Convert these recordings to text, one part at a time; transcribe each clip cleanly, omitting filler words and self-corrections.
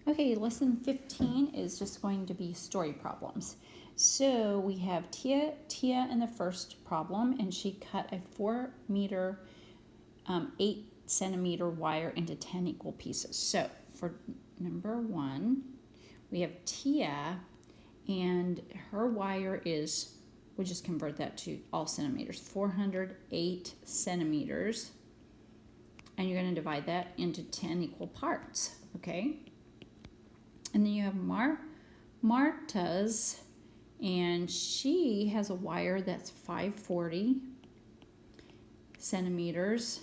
Okay, lesson 15 is just going to be story problems. So we have Tia in the first problem, and she cut a 4 meter, 8 centimeter wire into 10 equal pieces. So for number 1, we have Tia, and her wire is, we'll just convert that to all centimeters, 408 centimeters. And you're going to divide that into 10 equal parts, okay? And then you have Marta's, and she has a wire that's 540 centimeters.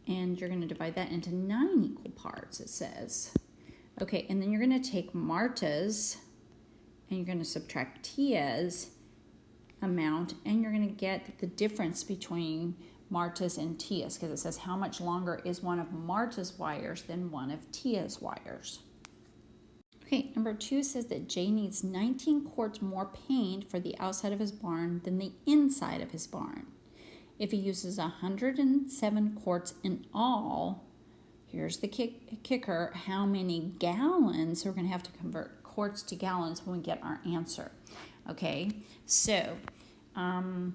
And you're going to divide that into 9 equal parts, it says. Okay, and then you're going to take Marta's, and you're going to subtract Tia's amount, and you're going to get the difference between Marta's and Tia's, because it says how much longer is one of Marta's wires than one of Tia's wires. Okay, number 2 says that Jay needs 19 quarts more paint for the outside of his barn than the inside of his barn. If he uses 107 quarts in all, here's the kicker, how many gallons? So we're going to have to convert quarts to gallons when we get our answer. Okay, so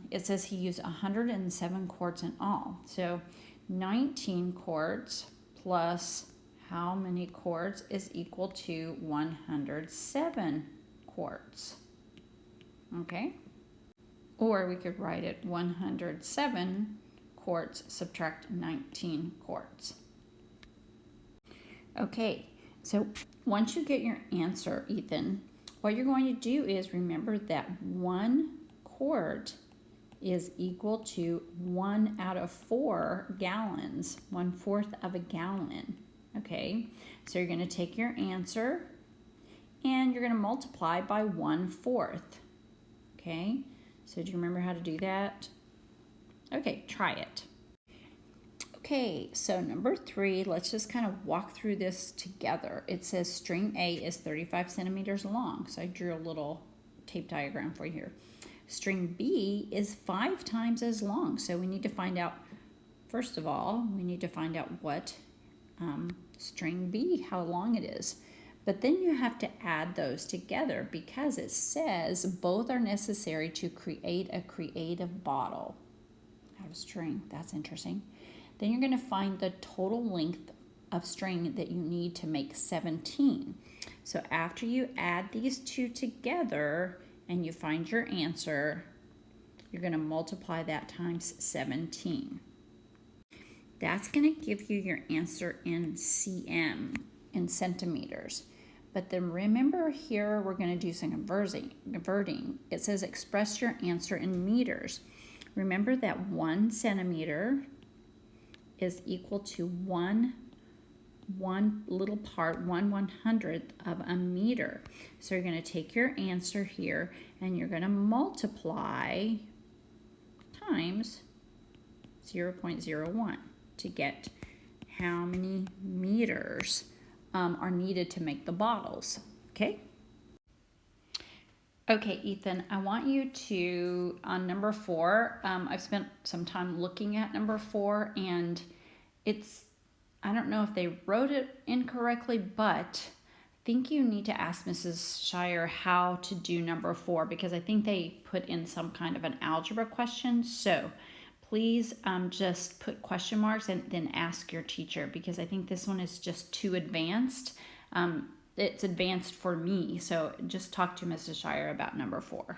it says he used 107 quarts in all. So 19 quarts plus how many quarts is equal to 107 quarts. Okay? Or we could write it 107 quarts subtract 19 quarts. Okay, so once you get your answer, Ethan, what you're going to do is remember that 1 quart is equal to 1 out of 4 gallons, 1/4 of a gallon. Okay, so you're going to take your answer and you're going to multiply by 1/4. Okay, so do you remember how to do that? Okay, try it. Okay, so number 3, let's just kind of walk through this together. It says string A is 35 centimeters long, so I drew a little tape diagram for you here. String B is 5 times as long, so we need to find out, first of all, we need to find out what string B, how long it is. But then you have to add those together because it says both are necessary to create a creative bottle out of string. That's interesting. Then you're going to find the total length of string that you need to make 17. So after you add these two together and you find your answer, you're going to multiply that times 17. That's going to give you your answer in cm, in centimeters. But then remember here, we're going to do some converting. It says express your answer in meters. Remember that 1 centimeter is equal to one little part, 1/100th of a meter. So you're going to take your answer here and you're going to multiply times 0.01 to get how many meters are needed to make the bottles. Okay? Okay, Ethan, I want you to, on number 4, I've spent some time looking at number 4, and I don't know if they wrote it incorrectly, but I think you need to ask Mrs. Shire how to do number 4, because I think they put in some kind of an algebra question. So please just put question marks and then ask your teacher, because I think this one is just too advanced. It's advanced for me, so just talk to Mrs. Shire about number 4.